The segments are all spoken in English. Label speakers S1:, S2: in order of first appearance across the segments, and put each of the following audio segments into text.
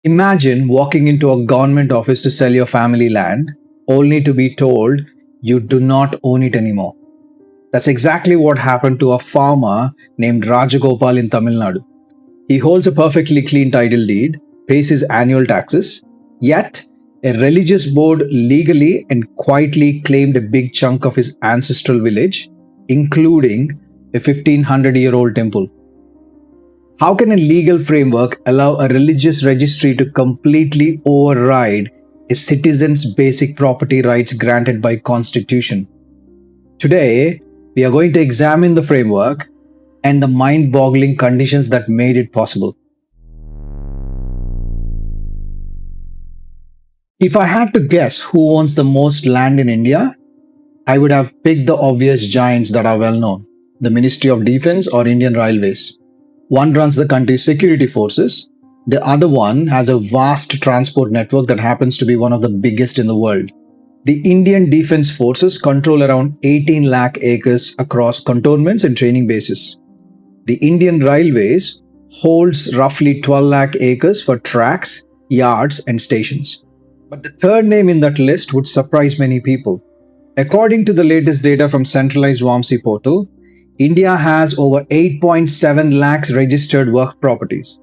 S1: Imagine walking into a government office to sell your family land, only to be told you do not own it anymore. That's exactly what happened to a farmer named Rajagopal in Tamil Nadu. He holds a perfectly clean title deed, pays his annual taxes, yet a religious board legally and quietly claimed a big chunk of his ancestral village, including a 1500-year-old temple. How can a legal framework allow a religious registry to completely override a citizen's basic property rights granted by Constitution? Today, we are going to examine the framework and the mind-boggling conditions that made it possible. If I had to guess who owns the most land in India, I would have picked the obvious giants that are well known, the Ministry of Defense or Indian Railways. One runs the country's security forces, the other one has a vast transport network that happens to be one of the biggest in the world. The Indian Defense Forces control around 18 lakh acres across cantonments and training bases. The Indian Railways holds roughly 12 lakh acres for tracks, yards, and stations. But the third name in that list would surprise many people. According to the latest data from centralized Wamsi portal, India has over 8.7 lakhs registered Waqf properties.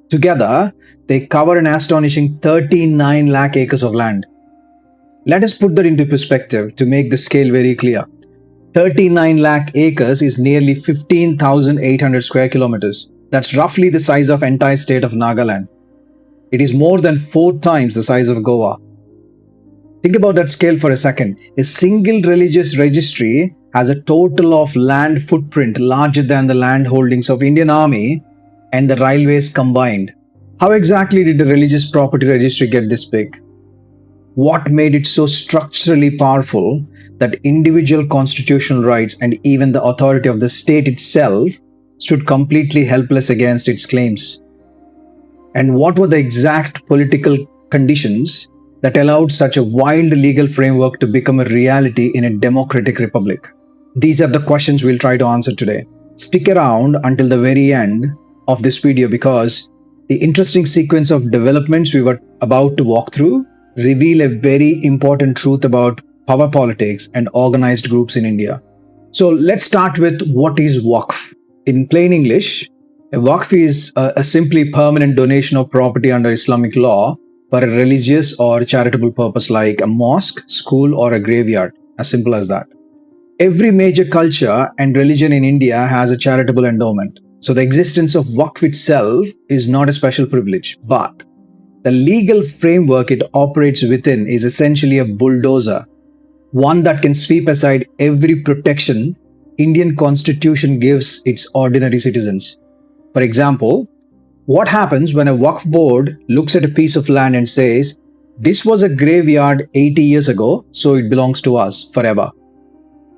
S1: Together, they cover an astonishing 39 lakh acres of land. Let us put that into perspective to make the scale very clear. 39 lakh acres is nearly 15,800 square kilometers. That's roughly the size of entire state of Nagaland. It is more than 4 times the size of Goa. Think about that scale for a second. A single religious registry has a total of land footprint larger than the land holdings of Indian Army and the railways combined. How exactly did the religious property registry get this big? What made it so structurally powerful that individual constitutional rights and even the authority of the state itself stood completely helpless against its claims? And what were the exact political conditions that allowed such a wild legal framework to become a reality in a democratic republic? These are the questions we'll try to answer today. Stick around until the very end of this video because the interesting sequence of developments we were about to walk through reveal a very important truth about power politics and organized groups in India. So let's start with what is Waqf. In plain English, a Waqf is a simply permanent donation of property under Islamic law for a religious or charitable purpose like a mosque, school, or a graveyard. As simple as that. Every major culture and religion in India has a charitable endowment. So the existence of Waqf itself is not a special privilege, but the legal framework it operates within is essentially a bulldozer, one that can sweep aside every protection Indian constitution gives its ordinary citizens. For example, what happens when a Waqf board looks at a piece of land and says, "This was a graveyard 80 years ago, so it belongs to us forever."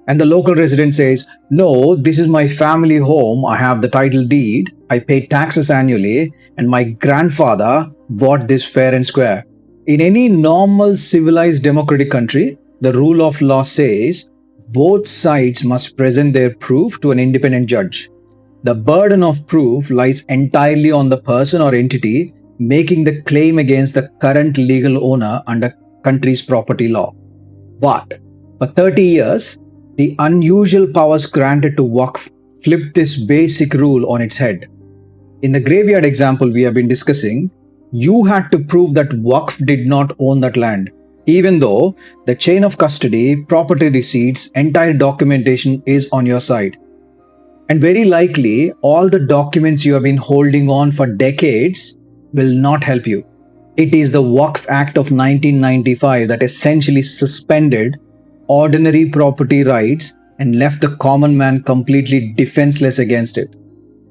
S1: And the local resident says, "No, this is my family home, I have the title deed, I pay taxes annually, and my grandfather bought this fair and square." In any normal civilized democratic country, the rule of law says both sides must present their proof to an independent judge. The burden of proof lies entirely on the person or entity making the claim against the current legal owner under country's property law. But for 30 years, the unusual powers granted to Waqf flipped this basic rule on its head. In the graveyard example we have been discussing, you had to prove that Waqf did not own that land, even though the chain of custody, property receipts, entire documentation is on your side. And very likely, all the documents you have been holding on for decades will not help you. It is the Waqf Act of 1995 that essentially suspended ordinary property rights and left the common man completely defenseless against it.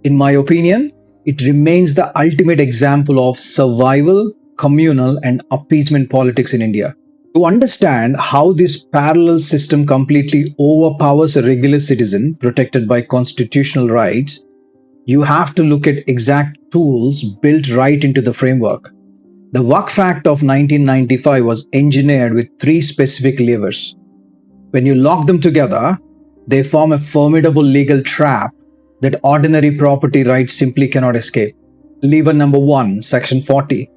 S1: In my opinion, it remains the ultimate example of survival, communal, and appeasement politics in India. To understand how this parallel system completely overpowers a regular citizen protected by constitutional rights, you have to look at exact tools built right into the framework. The Waqf Act of 1995 was engineered with 3 specific levers. When you lock them together, they form a formidable legal trap that ordinary property rights simply cannot escape. Lever number 1, Section 40.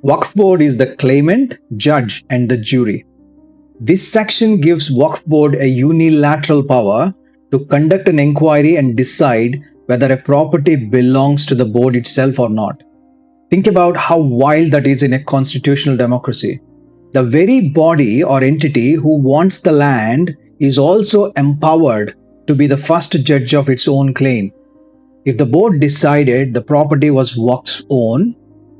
S1: Waqf board is the claimant, judge, and the jury. This section gives Waqf board a unilateral power to conduct an inquiry and decide whether a property belongs to the board itself or not. Think about how wild that is in a constitutional democracy. The very body or entity who wants the land is also empowered to be the first judge of its own claim. If the board decided the property was Waqf's own,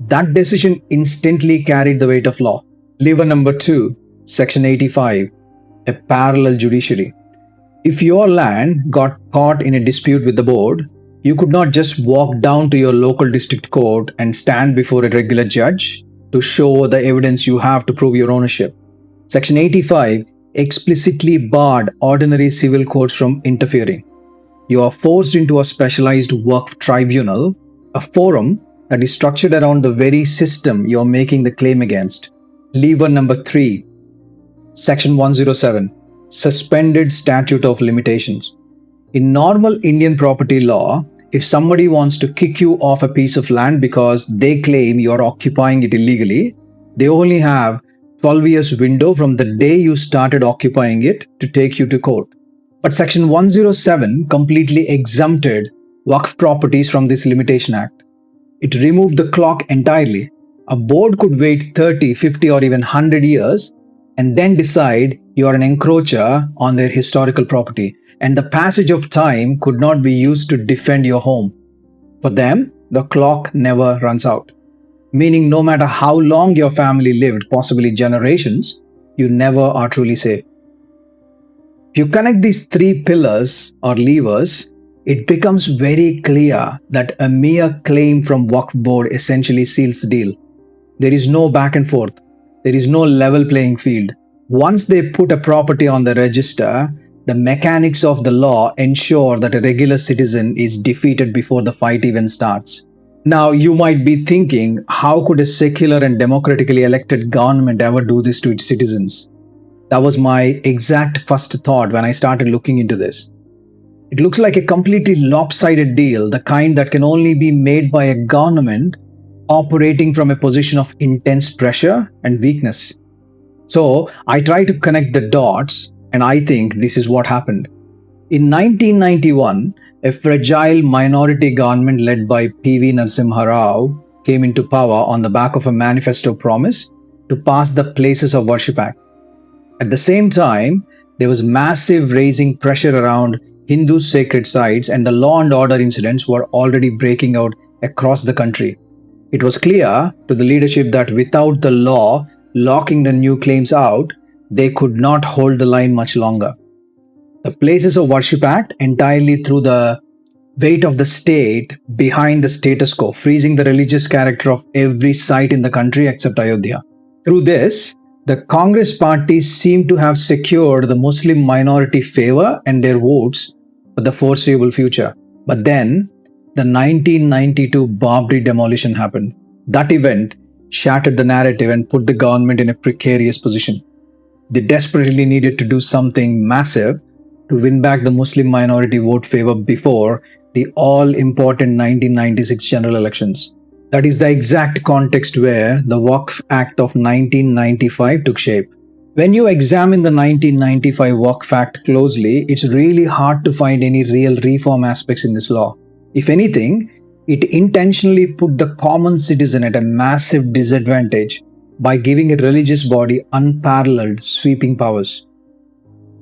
S1: that decision instantly carried the weight of law. Lever number 2, Section 85, a parallel judiciary. If your land got caught in a dispute with the board, you could not just walk down to your local district court and stand before a regular judge to show the evidence you have to prove your ownership. Section 85 explicitly barred ordinary civil courts from interfering. You are forced into a specialized Waqf tribunal, a forum that is structured around the very system you are making the claim against. Lever number 3, Section 107, Suspended Statute of Limitations. In normal Indian property law, if somebody wants to kick you off a piece of land because they claim you are occupying it illegally, they only have 12 years window from the day you started occupying it to take you to court. But Section 107 completely exempted Waqf properties from this Limitation Act. It removed the clock entirely. A board could wait 30, 50 or even 100 years and then decide you are an encroacher on their historical property, and the passage of time could not be used to defend your home. For them, the clock never runs out, meaning no matter how long your family lived, possibly generations, you never are truly safe. If you connect these 3 pillars or levers, it becomes very clear that a mere claim from Waqf board essentially seals the deal. There is no back and forth. There is no level playing field. Once they put a property on the register, the mechanics of the law ensure that a regular citizen is defeated before the fight even starts. Now, you might be thinking, how could a secular and democratically elected government ever do this to its citizens? That was my exact first thought when I started looking into this. It looks like a completely lopsided deal, the kind that can only be made by a government operating from a position of intense pressure and weakness. So I try to connect the dots, and I think this is what happened. In 1991, a fragile minority government led by P.V. Narasimha Rao came into power on the back of a manifesto promise to pass the Places of Worship Act. At the same time, there was massive raising pressure around Hindu sacred sites, and the law and order incidents were already breaking out across the country. It was clear to the leadership that without the law locking the new claims out, they could not hold the line much longer. The Places of Worship Act entirely threw the weight of the state behind the status quo, freezing the religious character of every site in the country except Ayodhya. Through this, the Congress party seemed to have secured the Muslim minority favor and their votes for the foreseeable future. But then, the 1992 Babri demolition happened. That event shattered the narrative and put the government in a precarious position. They desperately needed to do something massive to win back the Muslim minority vote favor before the all-important 1996 general elections. That is the exact context where the Waqf Act of 1995 took shape. When you examine the 1995 Waqf Act closely, it's really hard to find any real reform aspects in this law. If anything, it intentionally put the common citizen at a massive disadvantage by giving a religious body unparalleled sweeping powers.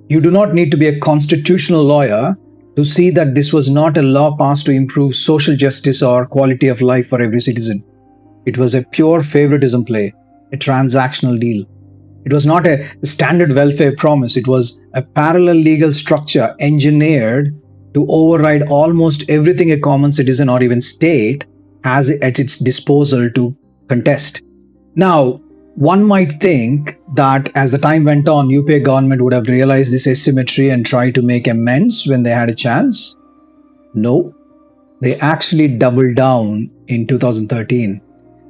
S1: You do not need to be a constitutional lawyer to see that this was not a law passed to improve social justice or quality of life for every citizen. It was a pure favoritism play, a transactional deal. It was not a standard welfare promise. It was a parallel legal structure engineered to override almost everything a common citizen or even state has at its disposal to contest. Now, one might think that as the time went on, UPA government would have realized this asymmetry and tried to make amends when they had a chance. No, they actually doubled down in 2013.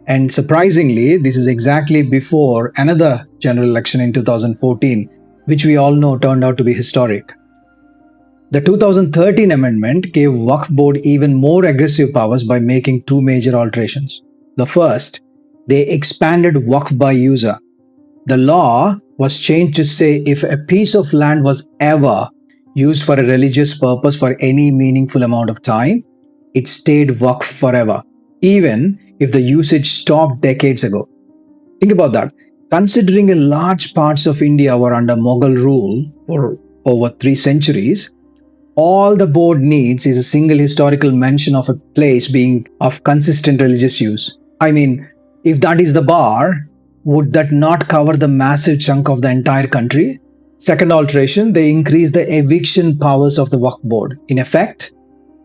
S1: And surprisingly, this is exactly before another general election in 2014, which we all know turned out to be historic. The 2013 amendment gave Waqf board even more aggressive powers by making 2 major alterations. The first, They expanded Waqf by user. The law was changed to say if a piece of land was ever used for a religious purpose for any meaningful amount of time, it stayed Waqf forever, even if the usage stopped decades ago. Think about that. Considering a large parts of India were under Mughal rule for over 3 centuries, all the board needs is a single historical mention of a place being of consistent religious use. I mean, if that is the bar, would that not cover the massive chunk of the entire country? Second alteration, they increased the eviction powers of the Waqf board. In effect,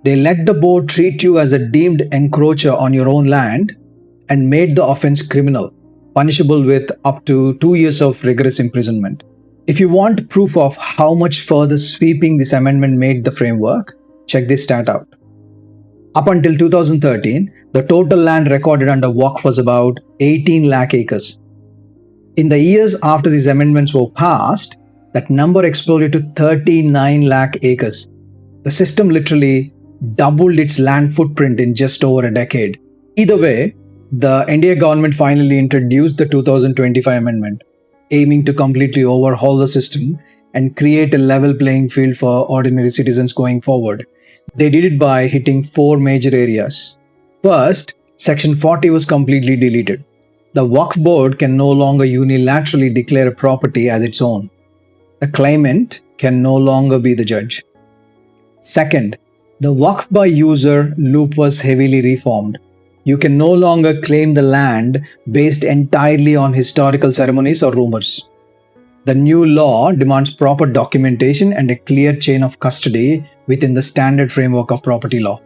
S1: they let the board treat you as a deemed encroacher on your own land and made the offense criminal, punishable with up to 2 years of rigorous imprisonment. If you want proof of how much further sweeping this amendment made the framework, check this stat out. Up until 2013, the total land recorded under Waqf was about 18 lakh acres. In the years after these amendments were passed, that number exploded to 39 lakh acres. The system literally doubled its land footprint in just over a decade. Either way, the NDA government finally introduced the 2025 amendment, aiming to completely overhaul the system and create a level playing field for ordinary citizens going forward. They did it by hitting 4 major areas. First, Section 40 was completely deleted. The Waqf board can no longer unilaterally declare a property as its own. The claimant can no longer be the judge. Second, the Waqf by user loop was heavily reformed. You can no longer claim the land based entirely on historical ceremonies or rumors. The new law demands proper documentation and a clear chain of custody within the standard framework of property law.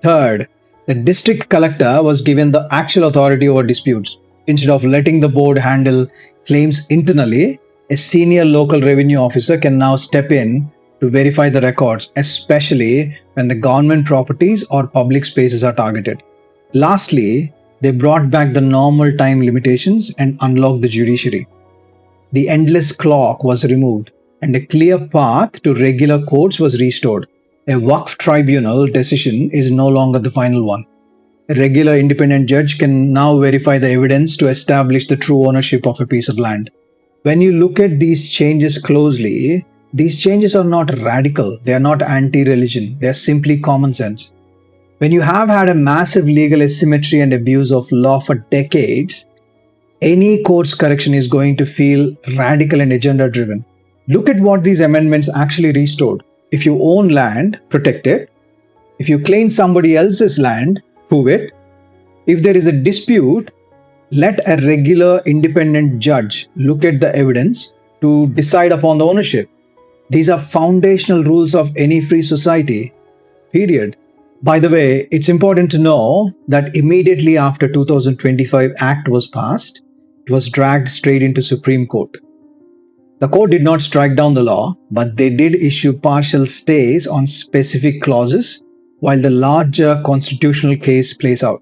S1: Third, the district collector was given the actual authority over disputes. Instead of letting the board handle claims internally, a senior local revenue officer can now step in to verify the records, especially when the government properties or public spaces are targeted. Lastly, they brought back the normal time limitations and unlocked the judiciary. The endless clock was removed and a clear path to regular courts was restored. A Waqf tribunal decision is no longer the final one. A regular independent judge can now verify the evidence to establish the true ownership of a piece of land. When you look at these changes closely, these changes are not radical, they are not anti-religion, they are simply common sense. When you have had a massive legal asymmetry and abuse of law for decades, any court's correction is going to feel radical and agenda-driven. Look at what these amendments actually restored. If you own land, protect it. If you claim somebody else's land, prove it. If there is a dispute, let a regular independent judge look at the evidence to decide upon the ownership. These are foundational rules of any free society, period. By the way, it's important to know that immediately after 2025 Act was passed, it was dragged straight into Supreme Court. The court did not strike down the law, but they did issue partial stays on specific clauses while the larger constitutional case plays out.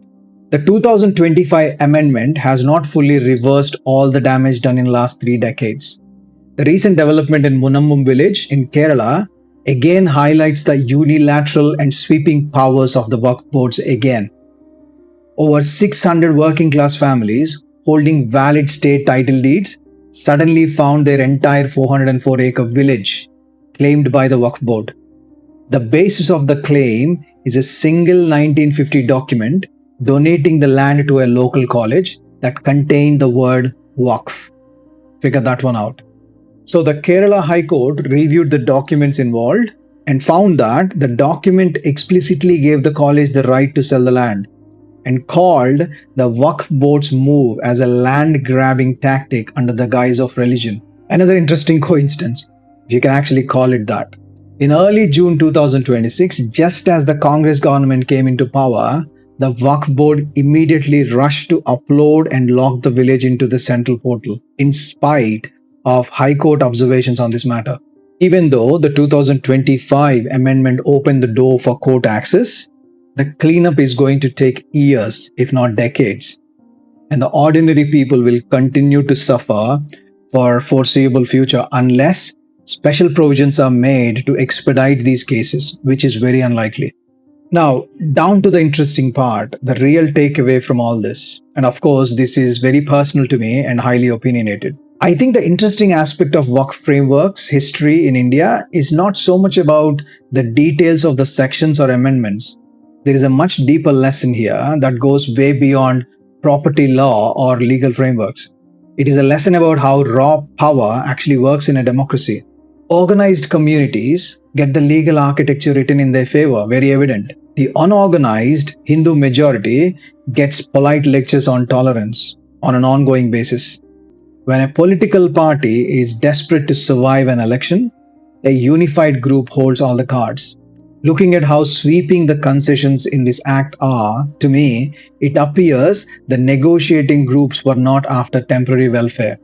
S1: The 2025 amendment has not fully reversed all the damage done in the last 3 decades. The recent development in Munammum village in Kerala again highlights the unilateral and sweeping powers of the Waqf boards again. Over 600 working class families holding valid state title deeds suddenly found their entire 404-acre village claimed by the Waqf board. The basis of the claim is a single 1950 document donating the land to a local college that contained the word Waqf. Figure that one out. So the Kerala High Court reviewed the documents involved and found that the document explicitly gave the college the right to sell the land and called the Waqf board's move as a land grabbing tactic under the guise of religion. Another interesting coincidence, if you can actually call it that. In early June 2026, just as the Congress government came into power, the Waqf board immediately rushed to upload and lock the village into the central portal, in spite of High Court observations on this matter. Even though the 2025 amendment opened the door for court access, the cleanup is going to take years, if not decades. And the ordinary people will continue to suffer for foreseeable future unless special provisions are made to expedite these cases, which is very unlikely. Now, down to the interesting part, the real takeaway from all this. And of course, this is very personal to me and highly opinionated. I think the interesting aspect of Waqf frameworks history in India is not so much about the details of the sections or amendments. There is a much deeper lesson here that goes way beyond property law or legal frameworks. It is a lesson about how raw power actually works in a democracy. Organized communities get the legal architecture written in their favor, very evident. The unorganized Hindu majority gets polite lectures on tolerance on an ongoing basis. When a political party is desperate to survive an election, a unified group holds all the cards. Looking at how sweeping the concessions in this act are, to me, it appears the negotiating groups were not after temporary welfare.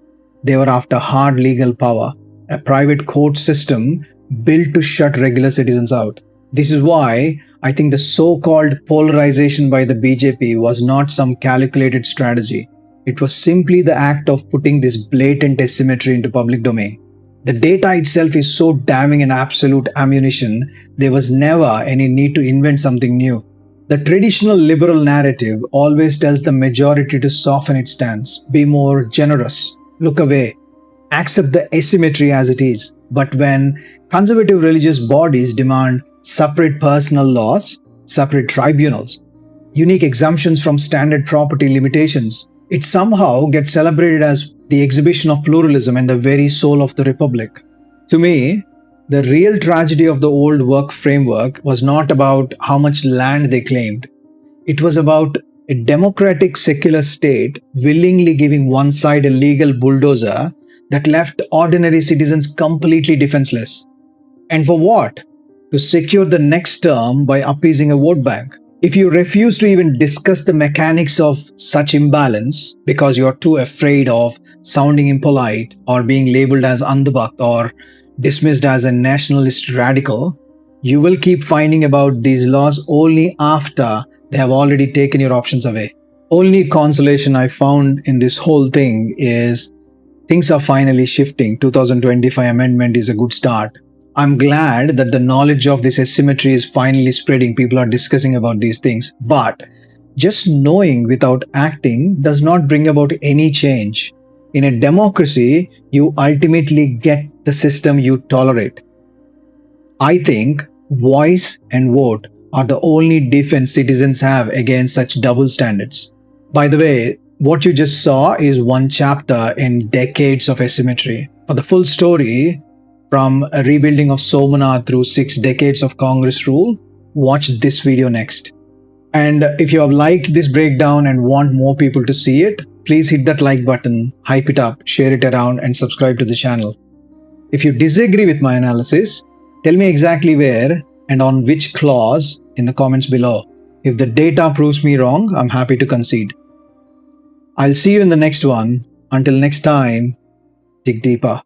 S1: They were after hard legal power, a private court system built to shut regular citizens out. This is why I think the so-called polarization by the BJP was not some calculated strategy. It was simply the act of putting this blatant asymmetry into public domain. The data itself is so damning and absolute ammunition, there was never any need to invent something new. The traditional liberal narrative always tells the majority to soften its stance, be more generous, look away, accept the asymmetry as it is. But when conservative religious bodies demand separate personal laws, separate tribunals, unique exemptions from standard property limitations, it somehow gets celebrated as the exhibition of pluralism and the very soul of the republic. To me, the real tragedy of the old Waqf framework was not about how much land they claimed. It was about a democratic secular state willingly giving one side a legal bulldozer that left ordinary citizens completely defenseless. And for what? To secure the next term by appeasing a vote bank. If you refuse to even discuss the mechanics of such imbalance because you're too afraid of sounding impolite or being labeled as andhbhakt or dismissed as a nationalist radical, you will keep finding about these laws only after they have already taken your options away. Only consolation I found in this whole thing is things are finally shifting. 2025 amendment is a good start. I'm glad that the knowledge of this asymmetry is finally spreading. People are discussing about these things. But just knowing without acting does not bring about any change. In a democracy, you ultimately get the system you tolerate. I think voice and vote are the only defense citizens have against such double standards. By the way, what you just saw is one chapter in decades of asymmetry. For the full story, from a rebuilding of Somanath through 6 decades of Congress rule, watch this video next. And if you have liked this breakdown and want more people to see it, please hit that like button, hype it up, share it around, and subscribe to the channel. If you disagree with my analysis, tell me exactly where and on which clause in the comments below. If the data proves me wrong, I'm happy to concede. I'll see you in the next one. Until next time, dig deeper.